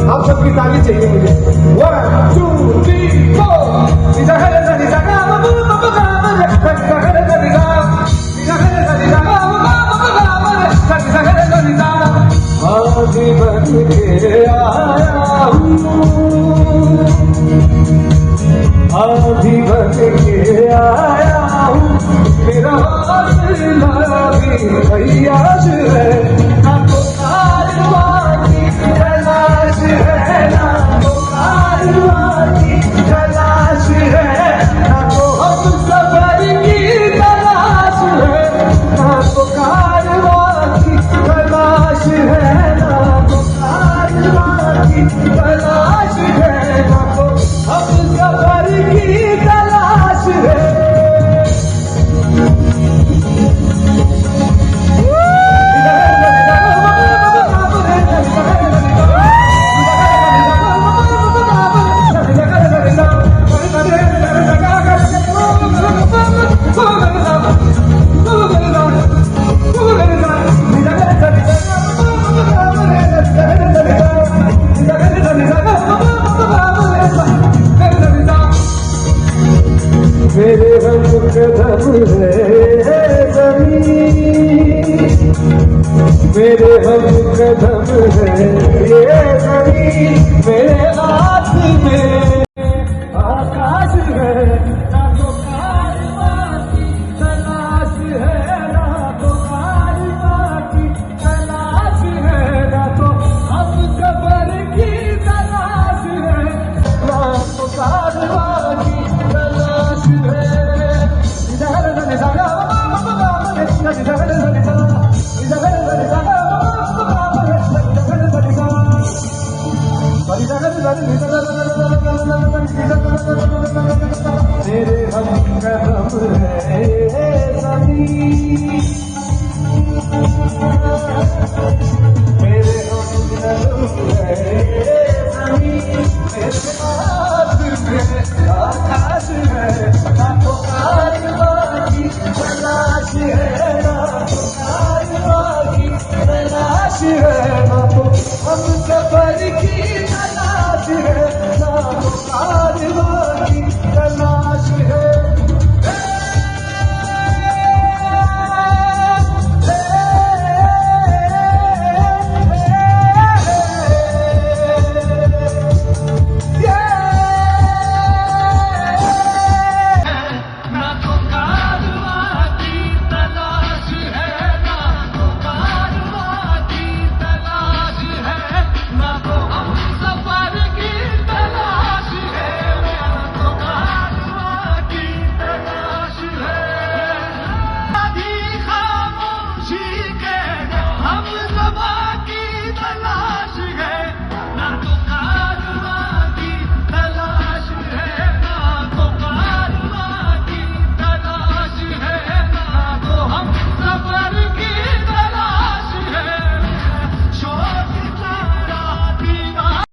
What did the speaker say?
आप सबकी ताली चाहिए मुझे। 1 2 3 आदि बन के आया हूँ, आदि बन के आया हूँ, मेरा वास्ता भी भैया है, ना तो कारवां की तलाश है, ना तो कारवां की तलाश है, ना तो हम सफर की तलाश है, ना तो कारवां की तलाश है, ना तो कारवां की तलाश है, ना तो हम सफर की तलाश है। मेरे रंग कदम है ज़मीन, मेरे रंग कदम है ये ज़मीन, मेरे हाथ में आकाश है, ना तो कारवां की तलाश है, ना तो कारवां की तलाश है, ना तो हम सफर की तलाश है, ना तो कारवां की तलाश है। मेरे हम कदम है ज़मीन, मेरे हम कदम है